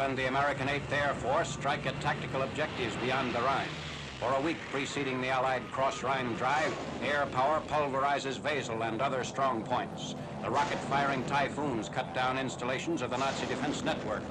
and the American 8th Air Force strike at tactical objectives beyond the Rhine. For a week preceding the Allied cross-Rhine drive, air power pulverizes Basel and other strong points. The rocket-firing Typhoons cut down installations of the Nazi defense network.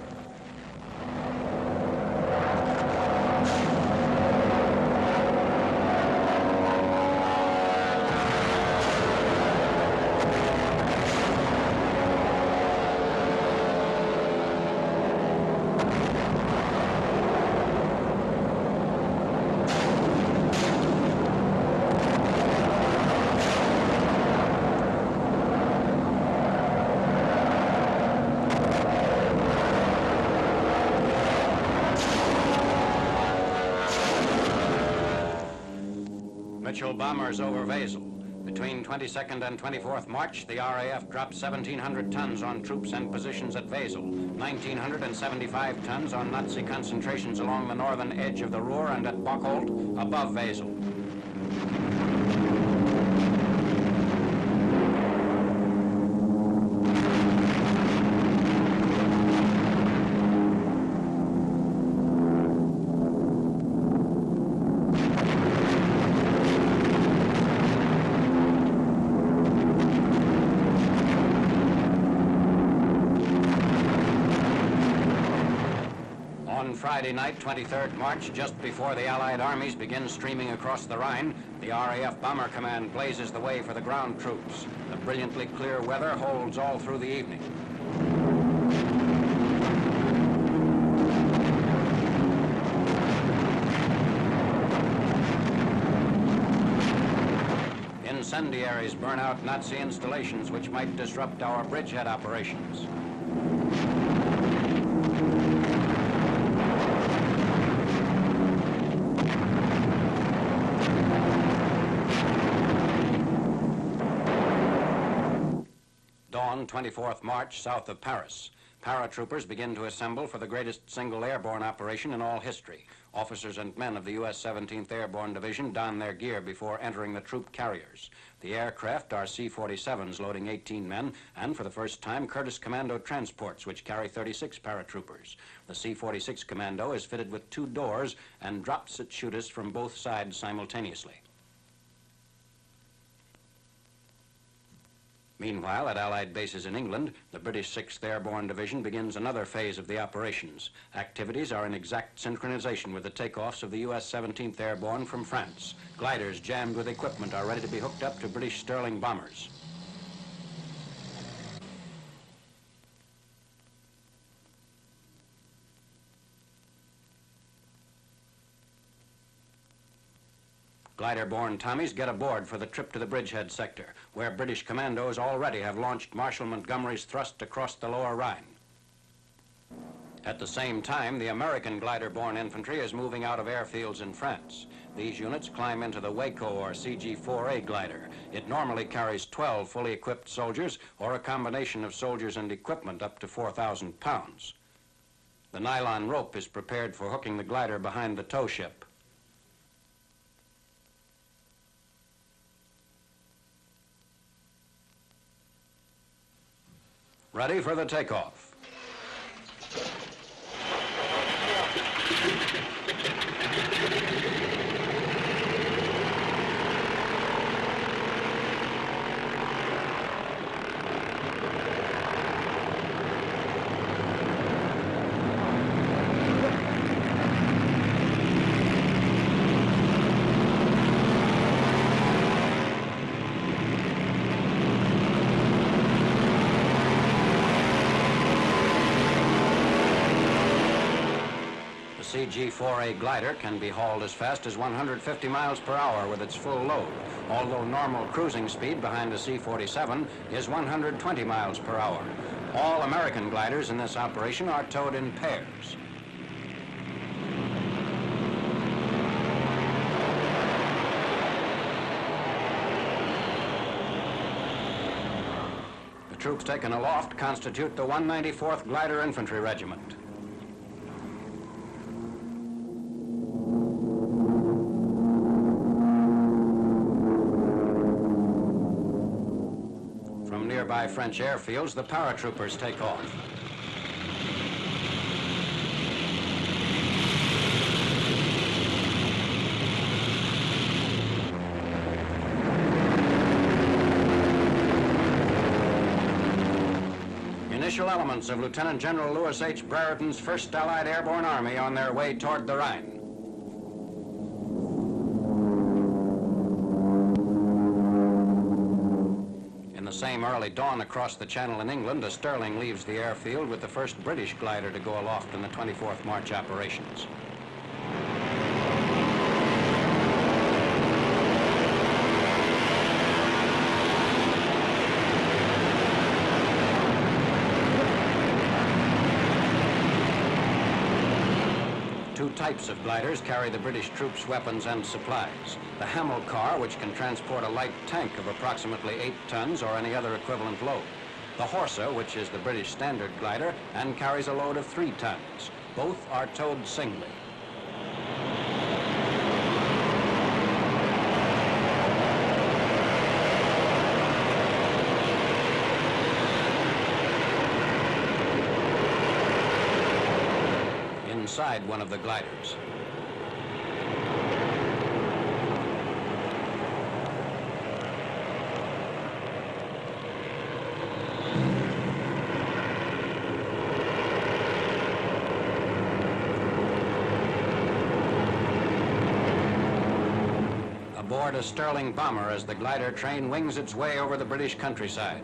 Mitchell bombers over Basel. Between 22nd and 24th March, the RAF dropped 1,700 tons on troops and positions at Basel, 1,975 tons on Nazi concentrations along the northern edge of the Ruhr and at Bocholt, above Basel. On Friday night, 23rd March, just before the Allied armies begin streaming across the Rhine, the RAF Bomber Command blazes the way for the ground troops. The brilliantly clear weather holds all through the evening. Incendiaries burn out Nazi installations which might disrupt our bridgehead operations. Dawn, 24th March, south of Paris. Paratroopers begin to assemble for the greatest single airborne operation in all history. Officers and men of the U.S. 17th Airborne Division don their gear before entering the troop carriers. The aircraft are C-47s loading 18 men, and for the first time, Curtiss Commando transports, which carry 36 paratroopers. The C-46 Commando is fitted with 2 doors and drops its shooters from both sides simultaneously. Meanwhile, at Allied bases in England, the British 6th Airborne Division begins another phase of the operations. Activities are in exact synchronization with the takeoffs of the U.S. 17th Airborne from France. Gliders jammed with equipment are ready to be hooked up to British Sterling bombers. Glider-borne Tommies get aboard for the trip to the bridgehead sector, where British commandos already have launched Marshal Montgomery's thrust across the lower Rhine. At the same time, the American glider-borne infantry is moving out of airfields in France. These units climb into the Waco or CG-4A glider. It normally carries 12 fully equipped soldiers or a combination of soldiers and equipment up to 4,000 pounds. The nylon rope is prepared for hooking the glider behind the tow ship. Ready for the takeoff. CG-4A glider can be hauled as fast as 150 miles per hour with its full load, although normal cruising speed behind a C-47 is 120 miles per hour. All American gliders in this operation are towed in pairs. The troops taken aloft constitute the 194th Glider Infantry Regiment. Nearby French airfields, the paratroopers take off. initial elements of Lieutenant General Lewis H. Brereton's 1st Allied Airborne Army on their way toward the Rhine. In the same early dawn across the Channel in England, a Stirling leaves the airfield with the first British glider to go aloft in the 24th March operations. Two types of gliders carry the British troops' weapons and supplies. The Hamel car, which can transport a light tank of approximately 8 tons or any other equivalent load. The Horsa, which is the British standard glider and carries a load of 3 tons. Both are towed singly. Inside one of the gliders. Aboard a Stirling bomber as the glider train wings its way over the British countryside.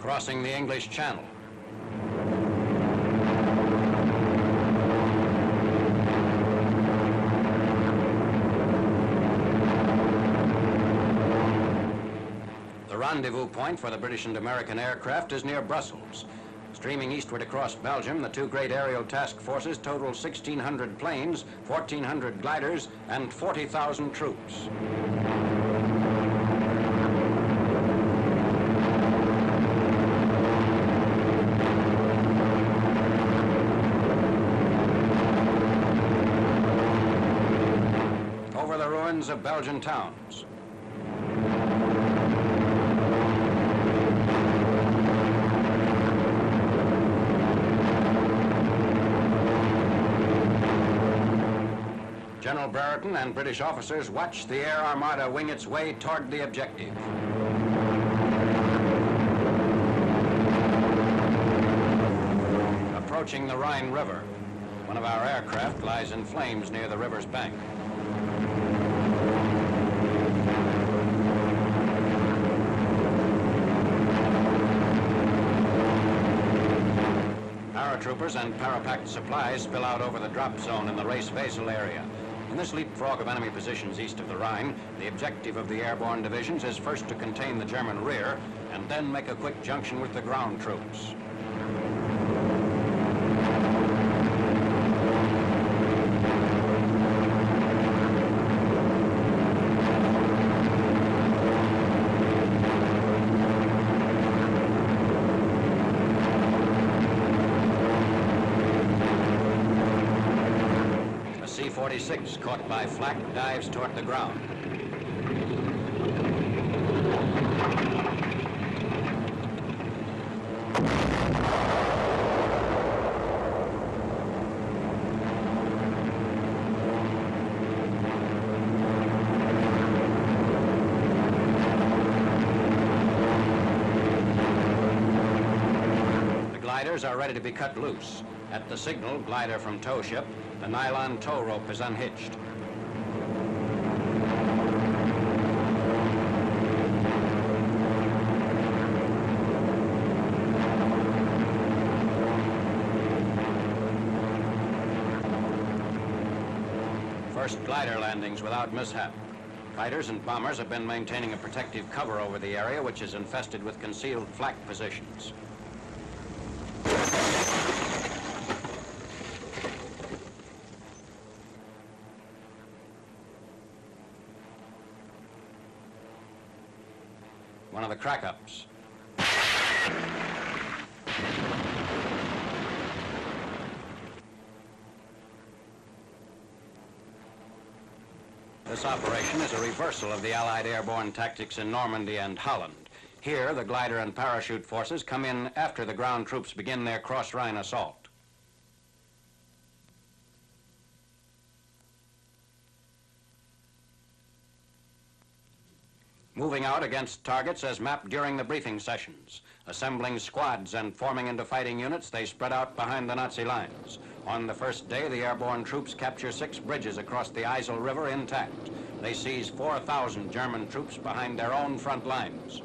Crossing the English Channel. The rendezvous point for the British and American aircraft is near Brussels. Streaming eastward across Belgium, the two great aerial task forces total 1,600 planes, 1,400 gliders, and 40,000 troops. Over the ruins of Belgian towns. General Brereton and British officers watch the air armada wing its way toward the objective. Approaching the Rhine River, one of our aircraft lies in flames near the river's bank. Paratroopers and parapacked supplies spill out over the drop zone in the race Basel area. In this leapfrog of enemy positions east of the Rhine, the objective of the airborne divisions is first to contain the German rear and then make a quick junction with the ground troops. C-46, caught by flak, dives toward the ground. The gliders are ready to be cut loose. At the signal, glider from tow ship, the nylon tow rope is unhitched. First glider landings without mishap. Fighters and bombers have been maintaining a protective cover over the area, which is infested with concealed flak positions. One of the crack-ups. This operation is a reversal of the Allied airborne tactics in Normandy and Holland. Here, the glider and parachute forces come in after the ground troops begin their cross-Rhine assault. moving out against targets as mapped during the briefing sessions. Assembling squads and forming into fighting units, they spread out behind the Nazi lines. On the first day, the airborne troops capture 6 bridges across the Basel River intact. They seize 4,000 German troops behind their own front lines.